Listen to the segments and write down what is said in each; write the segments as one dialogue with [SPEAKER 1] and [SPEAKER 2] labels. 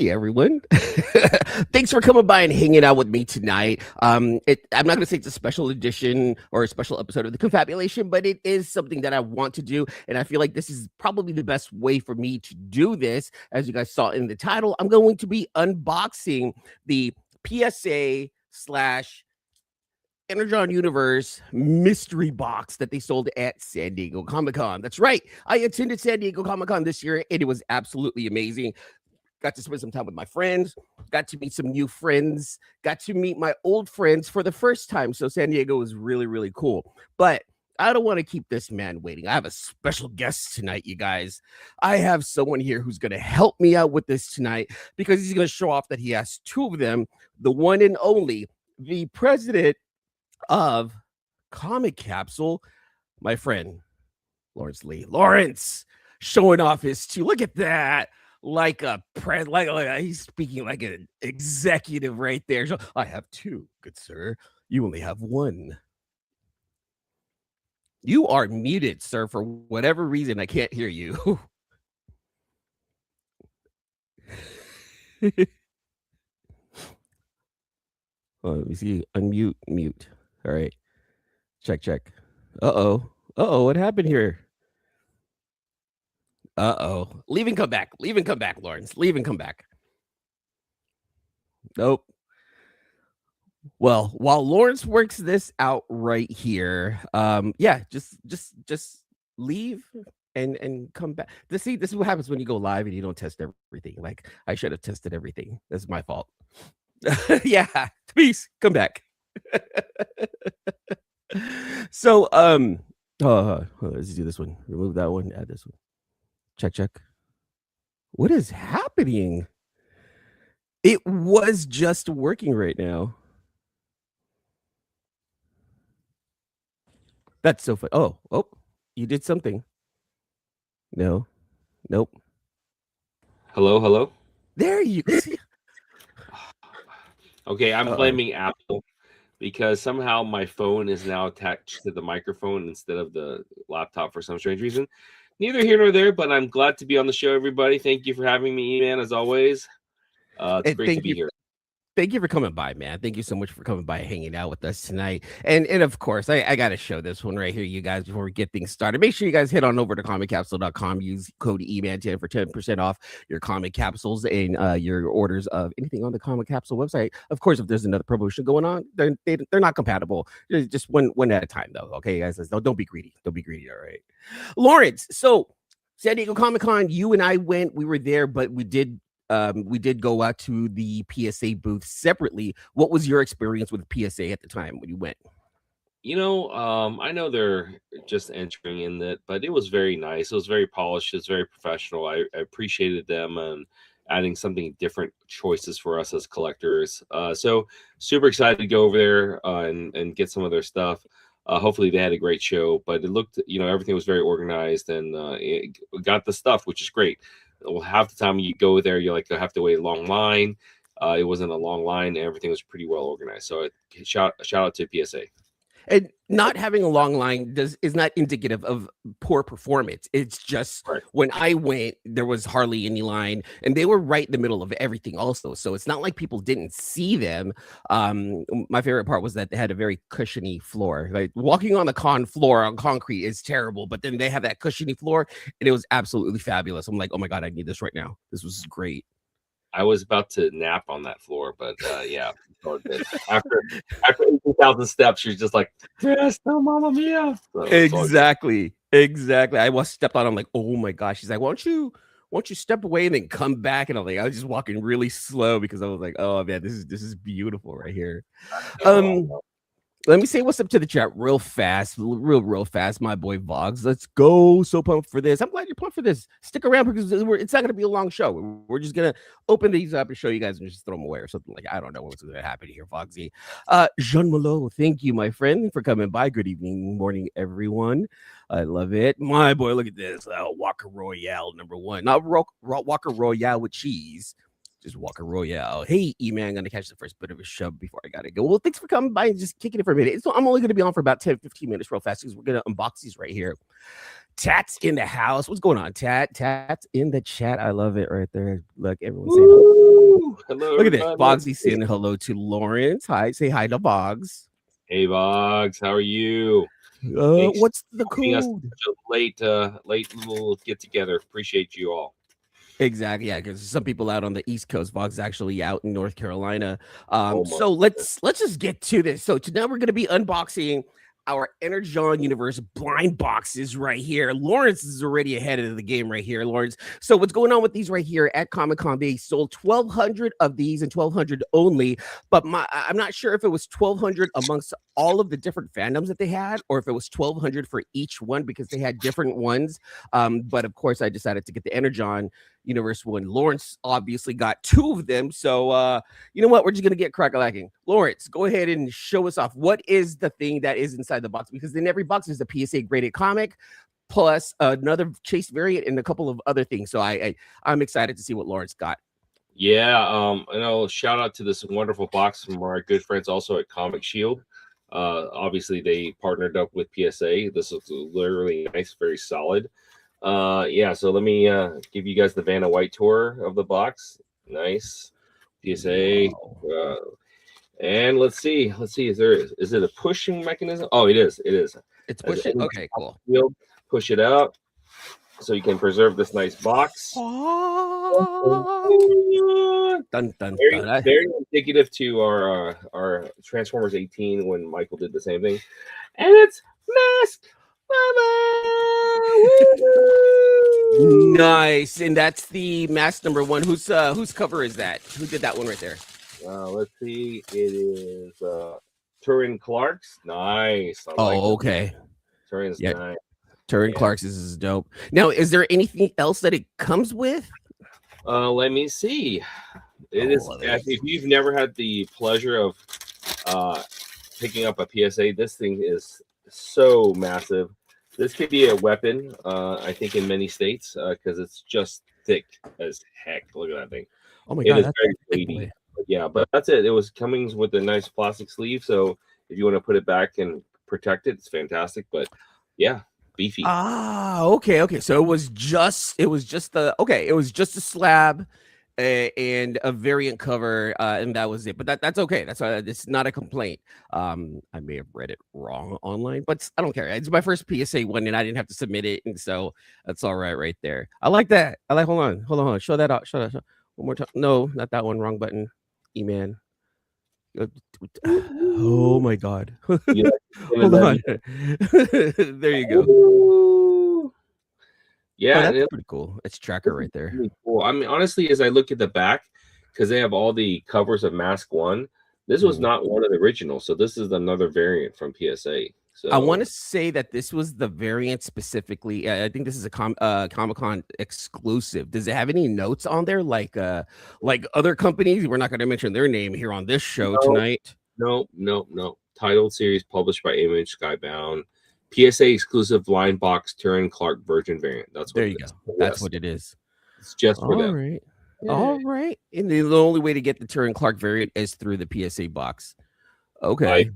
[SPEAKER 1] everyone. Thanks for coming by and hanging out with me tonight. I'm not going to say it's a special edition or a special episode of the Confabulation, but it is something that I want to do, and I feel like this is probably the best way for me to do this. As you guys saw in the title, I'm going to be unboxing the PSA slash Energon Universe mystery box that they sold at San Diego Comic-Con. That's right. I attended San Diego Comic-Con this year, and it was absolutely amazing. Got to spend some time with my friends, got to meet some new friends, got to meet my old friends for the first time. So San Diego was really, really cool. But I don't want to keep this man waiting. I have a special guest tonight, you guys. I have someone here who's going to help me out with this tonight because he's going to show off that he has two of them, the one and only, the president of Comic Capsule, my friend Lawrence Lee. Lawrence showing off his two. Look at that. Like he's speaking like an executive right there. So, I have two, good sir. You only have one. You are muted, sir, for whatever reason. I can't hear you. Oh, let me see. Unmute, mute. All right. Check. Uh-oh, what happened here? Uh-oh. Leave and come back, Lawrence. Leave and come back. Nope. Well, while Lawrence works this out right here, yeah, just leave and come back. This is what happens when you go live and you don't test everything. Like, I should have tested everything. That's my fault. Yeah, please come back. So let's do this one. Remove that one, add this one. Check. What is happening? It was just working right now. That's so fun. Oh, you did something. No. Nope.
[SPEAKER 2] Hello.
[SPEAKER 1] There you go.
[SPEAKER 2] Okay, I'm blaming Apple because somehow my phone is now attached to the microphone instead of the laptop for some strange reason. Neither here nor there, but I'm glad to be on the show, everybody. Thank you for having me, Eman, as always. It's great to be here.
[SPEAKER 1] Thank you for coming by, man. Thank you so much for coming by and hanging out with us tonight. And of course, I got to show this one right here, you guys, before we get things started. Make sure you guys head on over to comiccapsule.com. Use code EMAN10 for 10% off your comic capsules and your orders of anything on the Comic Capsule website. Of course, if there's another promotion going on, they're not compatible. Just one at a time, though. Okay, guys? Don't be greedy. Don't be greedy, all right? Lawrence, so San Diego Comic-Con, you and I went. We were there, but we did go out to the PSA booth separately. What was your experience with PSA at the time when you went?
[SPEAKER 2] I know they're just entering in that, but it was very nice. It was very polished. It was very professional. I appreciated them and adding something different choices for us as collectors. So super excited to go over there and get some of their stuff. Hopefully they had a great show, but it looked, everything was very organized and it got the stuff, which is great. Well, half the time you go there, you have to wait a long line. It wasn't a long line, and everything was pretty well organized. So shout out to PSA.
[SPEAKER 1] And not having a long line is not indicative of poor performance. It's just right. When I went, there was hardly any line, and they were right in the middle of everything also. So it's not like people didn't see them. My favorite part was that they had a very cushiony floor. Like walking on the con floor on concrete is terrible, but then they have that cushiony floor, and it was absolutely fabulous. I'm like, oh my God, I need this right now. This was great.
[SPEAKER 2] I was about to nap on that floor, but yeah, after 18,000 steps, you're just like, yes, no, Mamma Mia. So
[SPEAKER 1] exactly. I was stepped on. I'm like, oh my gosh. She's like, why don't you step away and then come back? And I'm like, I was just walking really slow because I was like, oh man, this is beautiful right here. Let me say what's up to the chat real fast, real fast. My boy Vogs, let's go. So pumped for this. I'm glad you're pumped for this. Stick around because it's not going to be a long show. We're just going to open these up and show you guys and just throw them away or something like I don't know what's going to happen here, Vogsy. Jean Malo, thank you, my friend, for coming by. Good evening, morning, everyone. I love it. My boy, look at this. Walker Royale, #1. Not Walker Royale with cheese. Just Walker Royale. Hey, Eman, I'm going to catch the first bit of a shove before I got to go. Well, thanks for coming by and just kicking it for a minute. So I'm only going to be on for about 10, 15 minutes real fast because we're going to unbox these right here. Tat's in the house. What's going on, Tat? Tat's in the chat. I love it right there. Look, everyone's saying hello.
[SPEAKER 2] Hello,
[SPEAKER 1] Look at this.
[SPEAKER 2] everybody.
[SPEAKER 1] Bogsy saying hello to Lawrence. Hi, say hi to Boggs.
[SPEAKER 2] Hey, Boggs, how are you? Thanks
[SPEAKER 1] What's the
[SPEAKER 2] for being us
[SPEAKER 1] code?
[SPEAKER 2] such a late little get together. Appreciate you all.
[SPEAKER 1] Exactly, yeah, because some people out on the East Coast, Boggs actually out in North Carolina.
[SPEAKER 2] Oh,
[SPEAKER 1] So let's just get to this. So today we're going to be unboxing our Energon Universe Blind Boxes right here. Lawrence is already ahead of the game right here, Lawrence. So what's going on with these right here at Comic-Con? They sold 1,200 of these and 1,200 only, but I'm not sure if it was 1,200 amongst all of the different fandoms that they had, or if it was 1,200 for each one because they had different ones. But of course, I decided to get the Energon Universe one. Lawrence obviously got 2 of them. So you know what? We're just gonna get crack-a-lacking. Lawrence, go ahead and show us off. What is the thing that is inside the box? Because in every box is a PSA graded comic, plus another Chase variant and a couple of other things. So I'm excited to see what Lawrence got.
[SPEAKER 2] Yeah, shout out to this wonderful box from our good friends also at Comic Shield. Obviously they partnered up with PSA. This is literally nice, very solid. Yeah, so let me give you guys the Vanna White tour of the box. Nice PSA.
[SPEAKER 1] Wow.
[SPEAKER 2] And let's see, is it a pushing mechanism? Oh, it is.
[SPEAKER 1] It's pushing. Okay, cool.
[SPEAKER 2] Push it out so you can preserve this nice box.
[SPEAKER 1] Dun, dun,
[SPEAKER 2] very indicative to our Transformers 18 when Michael did the same thing. And it's M.A.S.K.
[SPEAKER 1] Nice. And that's the M.A.S.K. #1. Whose cover is that? Who did that one right there?
[SPEAKER 2] Let's see. It is Turin Clark's. Nice.
[SPEAKER 1] Okay.
[SPEAKER 2] Turin's nice.
[SPEAKER 1] Turin Clark's is dope. Now, is there anything else that it comes with?
[SPEAKER 2] Let me see. It is. If you've never had the pleasure of picking up a PSA, this thing is so massive. This could be a weapon, I think, in many states because it's just thick as heck. Look at that thing.
[SPEAKER 1] Oh my god,
[SPEAKER 2] it is very weighty. Yeah, but that's it. It was coming with a nice plastic sleeve, so if you want to put it back and protect it, it's fantastic. But yeah, beefy.
[SPEAKER 1] Okay. So it was just a slab and a variant cover, and that was it. But that's okay. That's it's not a complaint. I may have read it wrong online, but I don't care. It's my first PSA one, and I didn't have to submit it, and so that's all right there. I like that. Hold on. Show that out. Show one more time. No, not that one. Wrong button. Eman. Oh my god. Hold on. There you go.
[SPEAKER 2] Yeah,
[SPEAKER 1] that's pretty cool. It's tracker right there.
[SPEAKER 2] Really cool. I mean, honestly, as I look at the back, because they have all the covers of M.A.S.K. 1, this was not one of the originals. So this is another variant from PSA. So
[SPEAKER 1] I want to say that this was the variant specifically. I think this is a Comic-Con exclusive. Does it have any notes on there like other companies? We're not going to mention their name here on this show tonight.
[SPEAKER 2] No. Titled series published by Image, Skybound. PSA exclusive blind box Turin Clark Virgin variant. That's what
[SPEAKER 1] there you go. That's what it is.
[SPEAKER 2] It's just for them.
[SPEAKER 1] Right. Yeah. All right. And the only way to get the Turin Clark variant is through the PSA box. Okay.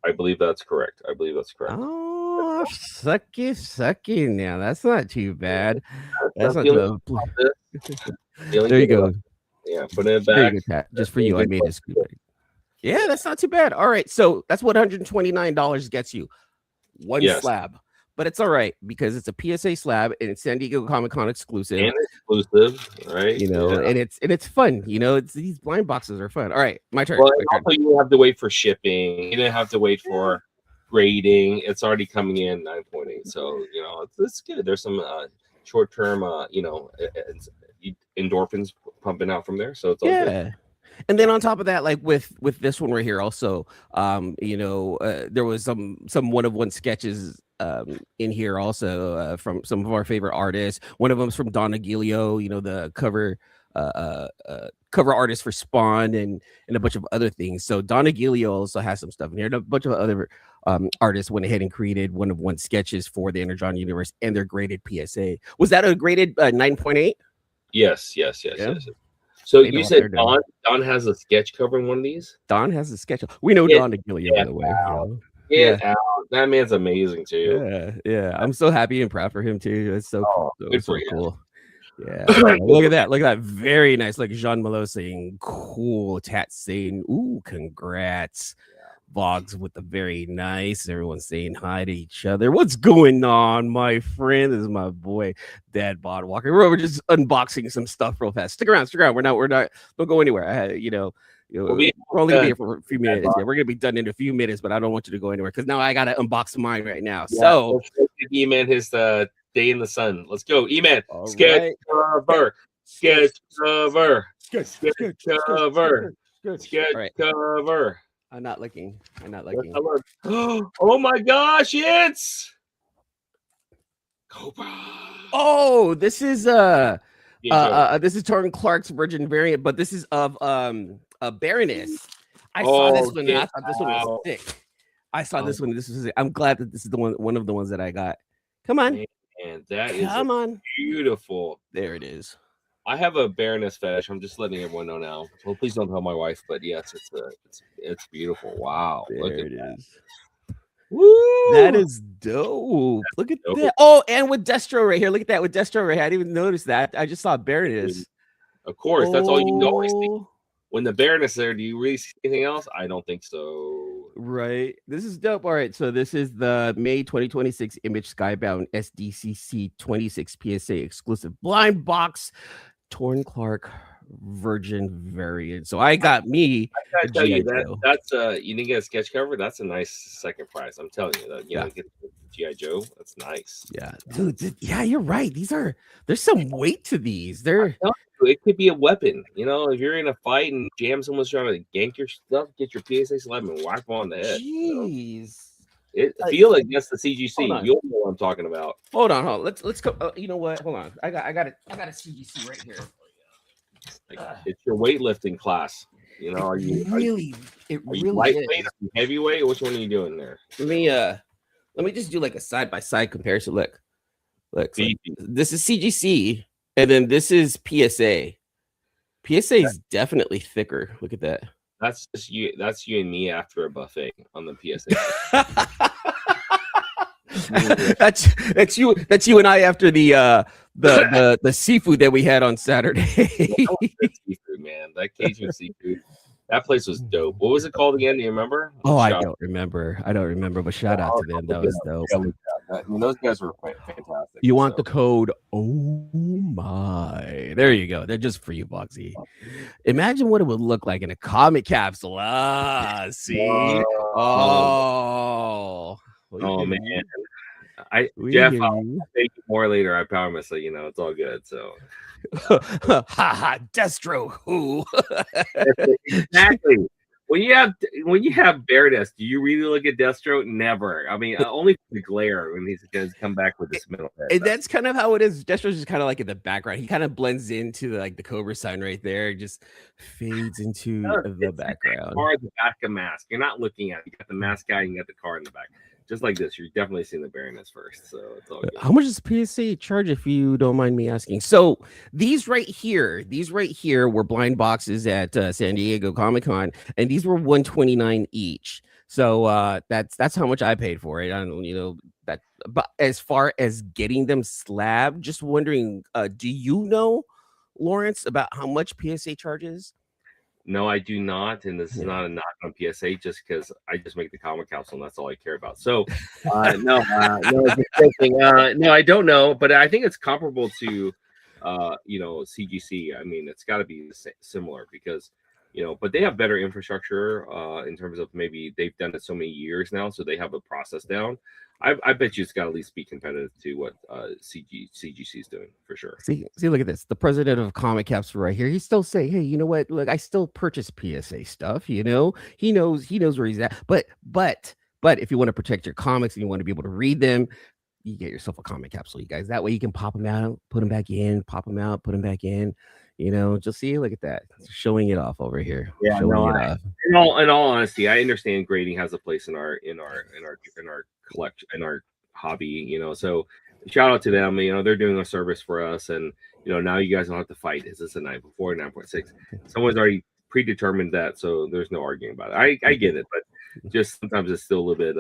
[SPEAKER 2] I believe that's correct.
[SPEAKER 1] Oh, sucky. Now that's not too bad. That's not too bad. There you go.
[SPEAKER 2] Yeah, put it back.
[SPEAKER 1] Just for you, I made this. Yeah, that's not too bad. All right, so that's what $129 gets you. One slab, but it's all right because it's a PSA slab and it's San Diego Comic-Con exclusive.
[SPEAKER 2] And exclusive, right?
[SPEAKER 1] You know, and it's fun. You know, these blind boxes are fun. All right, my turn.
[SPEAKER 2] Well, also you don't have to wait for shipping. You didn't have to wait for grading. It's already coming in 9.8. So you know, it's good. There's some short-term, endorphins pumping out from there. So it's all good.
[SPEAKER 1] And then on top of that, like with this one right here, also, there was some one-of-one sketches in here also from some of our favorite artists. One of them's from Don Aguilio, the cover artist for Spawn and a bunch of other things. So Don Aguilio also has some stuff in here. And a bunch of other artists went ahead and created one-of-one sketches for the Energon Universe, and they're graded PSA. Was that a graded 9.8?
[SPEAKER 2] Yes. So you said Don has a sketch covering one of these?
[SPEAKER 1] Don has a sketch. We know Don Aguilio, by the way.
[SPEAKER 2] Get out. That man's amazing too.
[SPEAKER 1] Yeah. I'm so happy and proud for him too. It's so
[SPEAKER 2] Oh, good for
[SPEAKER 1] so
[SPEAKER 2] him.
[SPEAKER 1] cool. Yeah.
[SPEAKER 2] Good
[SPEAKER 1] Look
[SPEAKER 2] for
[SPEAKER 1] at that. Look at that. Very nice. Like Jean Malo saying, cool. Tat saying, ooh, congrats. Vlogs with the very nice. Everyone's saying hi to each other. What's going on, my friend? This is my boy, Dad Bod Walker. We're just unboxing some stuff real fast. Stick around. We're not. Don't go anywhere.
[SPEAKER 2] We'll be
[SPEAKER 1] We're only gonna be here
[SPEAKER 2] done.
[SPEAKER 1] for a few minutes. Yeah, we're gonna be done in a few minutes, but I don't want you to go anywhere because now I gotta unbox mine right now.
[SPEAKER 2] Yeah,
[SPEAKER 1] So
[SPEAKER 2] let's give Eman his day in the sun. Let's go, Eman.
[SPEAKER 1] all
[SPEAKER 2] Sketch
[SPEAKER 1] right.
[SPEAKER 2] cover. Sketch cover.
[SPEAKER 1] Sketch
[SPEAKER 2] Cover. Sketch
[SPEAKER 1] All right.
[SPEAKER 2] cover.
[SPEAKER 1] I'm not looking.
[SPEAKER 2] Oh my gosh, it's Cobra.
[SPEAKER 1] Oh, this is
[SPEAKER 2] Yeah, Joe.
[SPEAKER 1] this is Torrin Clark's Virgin variant, but this is of a Baroness. I saw
[SPEAKER 2] Oh,
[SPEAKER 1] this one and
[SPEAKER 2] get
[SPEAKER 1] I thought this one was
[SPEAKER 2] out.
[SPEAKER 1] thick. I saw
[SPEAKER 2] Oh.
[SPEAKER 1] this one. This was I'm glad that this is the one of the ones that I got. Come on.
[SPEAKER 2] Man, that is
[SPEAKER 1] Come on.
[SPEAKER 2] beautiful.
[SPEAKER 1] There it is.
[SPEAKER 2] I have a Baroness fetish. I'm just letting everyone know now. Well, please don't tell my wife, but yes, it's beautiful. Wow.
[SPEAKER 1] There
[SPEAKER 2] Look at
[SPEAKER 1] it
[SPEAKER 2] that.
[SPEAKER 1] is.
[SPEAKER 2] Woo!
[SPEAKER 1] That is dope. Look at
[SPEAKER 2] dope.
[SPEAKER 1] that. Oh, and with Destro right here. Look at that with Destro right here. I didn't even notice that. I just saw Baroness.
[SPEAKER 2] Of course, that's all you always see.
[SPEAKER 1] Oh.
[SPEAKER 2] When the Baroness is there, do you really see anything else? I don't think so.
[SPEAKER 1] Right. This is dope. All right. So this is the May 2026 Image Skybound SDCC 26 PSA exclusive blind box Torn Clark Virgin variant. So I got me.
[SPEAKER 2] I tell you
[SPEAKER 1] G.I. Joe.
[SPEAKER 2] that's you didn't get a sketch cover. That's a nice second prize. I'm telling you that. You know, get GI Joe. That's nice.
[SPEAKER 1] Yeah, dude. Yeah, you're right. There's some weight to these.
[SPEAKER 2] It could be a weapon. You know, if you're in a fight and jam someone's trying to gank your stuff, get your PSA slap and whack them on the head.
[SPEAKER 1] Jeez.
[SPEAKER 2] You know? Feel like that's the CGC. You'll know what I'm talking about.
[SPEAKER 1] Hold on. Let's go. You know what? Hold on. I got a CGC right here.
[SPEAKER 2] It's your weightlifting class. You know, are you lightweight, heavyweight? Which one are you doing there?
[SPEAKER 1] Let me just do like a side by side comparison. Look, this is CGC, and then this is PSA. PSA is definitely thicker. Look at that.
[SPEAKER 2] That's just you. That's you and me after a buffet on the PSA.
[SPEAKER 1] That's you and I after the seafood that we had on Saturday.
[SPEAKER 2] Seafood, man. That Cajun seafood. That place was dope. What was it called again? Do you remember?
[SPEAKER 1] Oh, I don't remember, but shout out to them. That was dope.
[SPEAKER 2] I mean, those guys were fantastic.
[SPEAKER 1] You want the code? Oh my! There you go. They're just for you, Boxy. Imagine what it would look like in a comic capsule. See? Oh
[SPEAKER 2] man. Jeff, I'll thank you more later. I promise. So, you know, it's all good. So,
[SPEAKER 1] Destro, who?
[SPEAKER 2] Exactly. When you have Baroness, do you really look at Destro? Never. I mean, only the glare when he's going to come back with his middle head.
[SPEAKER 1] And that's kind of how it is. Destro's just kind of like in the background. He kind of blends into like the Cobra sign right there. It just fades into the background.
[SPEAKER 2] Or the back of M.A.S.K. You're not looking at it. You got the M.A.S.K. guy, and you got the car in the back. Just like this, you're definitely seeing the Baroness first. So it's all good.
[SPEAKER 1] How much does PSA charge, if you don't mind me asking? So these right here were blind boxes at San Diego Comic-Con, and these were $129 each. So that's how much I paid for it. I don't that. But as far as getting them slabbed, just wondering, do you know, Lawrence, about how much PSA charges?
[SPEAKER 2] No, I do not, and this is not a knock on PSA, just because I just make the comic capsule, and that's all I care about. So, no, I don't know, but I think it's comparable to, CGC. I mean, it's got to be similar because, but they have better infrastructure in terms of maybe they've done it so many years now, so they have a process down. I bet you it's got to at least be competitive to what CGC is doing for sure.
[SPEAKER 1] See, look at this. The president of Comic Capsule right here. He's still saying, "Hey, you know what? Look, I still purchase PSA stuff. He knows where he's at. But if you want to protect your comics and you want to be able to read them, you get yourself a Comic Capsule, you guys. That way you can pop them out, put them back in, pop them out, put them back in. Just see, look at that, showing it off over here.
[SPEAKER 2] Yeah, in all honesty, I understand grading has a place in our collection, in our hobby. So shout out to them. They're doing a service for us, and now you guys don't have to fight. Is this a 9.4, 9.6? Someone's already predetermined that, so there's no arguing about it. I get it, but just sometimes it's still a little bit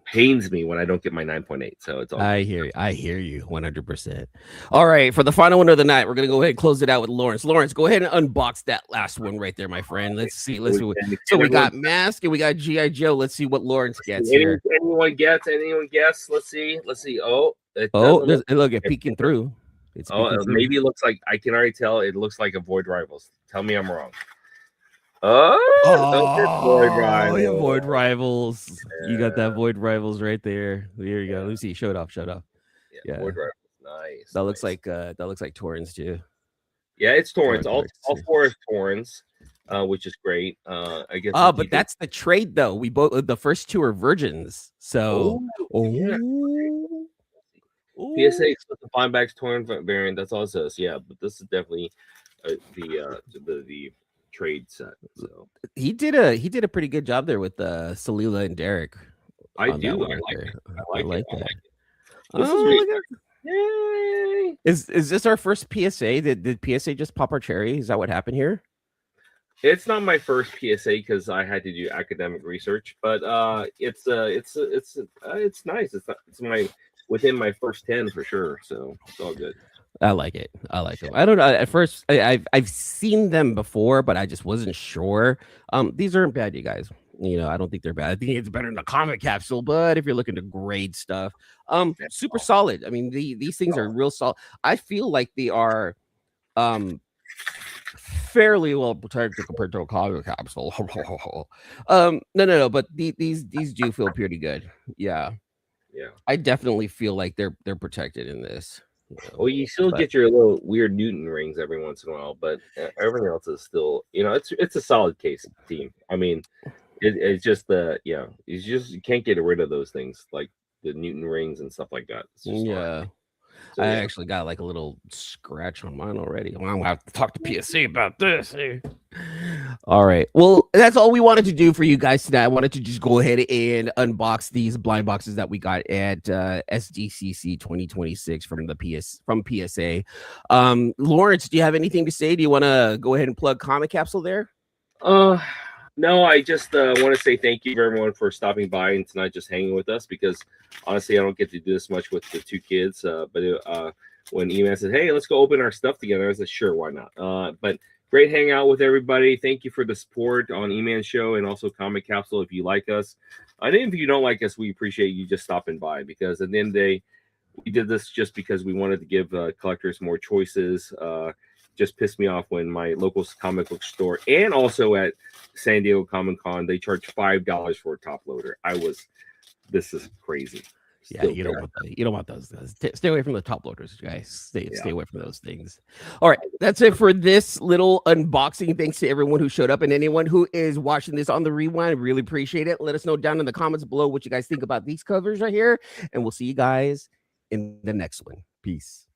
[SPEAKER 2] pains me when I don't get my 9.8. So it's all
[SPEAKER 1] I hear you 100%. All right, for the final one of the night, we're gonna go ahead and close it out with Lawrence. Lawrence, go ahead and unbox that last one right there, my friend. Let's see. So we got M.A.S.K and we got G.I. Joe. Let's see what Lawrence gets here.
[SPEAKER 2] Anyone guess? Let's see. Oh,
[SPEAKER 1] look at peeking through. It's
[SPEAKER 2] maybe it looks like, I can already tell it looks like a Void Rivals. Tell me I'm wrong. Void Rivals.
[SPEAKER 1] Yeah, Void Rivals. Yeah. You got that Void Rivals right there. There you go. Let me see. Show it off. Yeah.
[SPEAKER 2] Void Rivals. Nice.
[SPEAKER 1] That looks like Torrens too.
[SPEAKER 2] Yeah, it's Torrens. All four is Torrens, which is great. I guess.
[SPEAKER 1] But that's the trade though. We both the first two are virgins. So
[SPEAKER 2] yeah. PSA with the Flyback's Torrens variant. That's all it says. Yeah, but this is definitely the trade set. So
[SPEAKER 1] he did a pretty good job there with Salila and Derek.
[SPEAKER 2] I like that. This is
[SPEAKER 1] really good. Yay! Is this our first PSA? Did PSA just pop our cherry? Is that what happened here?
[SPEAKER 2] It's not my first PSA because I had to do academic research, but it's nice. It's within my first 10 for sure. So it's all good.
[SPEAKER 1] I like it. Them. I don't know. At first, I've seen them before, but I just wasn't sure. These aren't bad, you guys. I don't think they're bad. I think it's better than the comic capsule, but if you're looking to grade stuff, super solid. I mean, these things are real solid. I feel like they are fairly well protected compared to a comic capsule. No, but these do feel pretty good. Yeah. I definitely feel like they're protected in this.
[SPEAKER 2] Well, you still get your little weird Newton rings every once in a while, but everything else is still, it's a solid case team. I mean, it's just you can't get rid of those things like the Newton rings and stuff like that.
[SPEAKER 1] Yeah. So, I actually got like a little scratch on mine already. Well, I'm gonna have to talk to PSA about this. All right. Well, that's all we wanted to do for you guys today. I wanted to just go ahead and unbox these blind boxes that we got at SDCC 2026 from PSA. Lawrence, do you have anything to say? Do you want to go ahead and plug Comic Capsule there?
[SPEAKER 2] No, I just want to say thank you everyone for stopping by and tonight just hanging with us, because honestly I don't get to do this much with the two kids, but when Eman said, hey, let's go open our stuff together, I said, sure, why not? But great hang out with everybody. Thank you for the support on Eman's show and also Comic Capsule. If you like us, and if you don't like us, we appreciate you just stopping by, because at the end of the day, we did this just because we wanted to give collectors more choices. Just pissed me off when my local comic book store and also at San Diego Comic Con, they charge $5 for a top loader. This is crazy.
[SPEAKER 1] Yeah, you don't want those. Stay away from the top loaders, guys. Stay away from those things. All right, that's it for this little unboxing. Thanks to everyone who showed up and anyone who is watching this on the rewind. Really appreciate it. Let us know down in the comments below what you guys think about these covers right here, and we'll see you guys in the next one. Peace.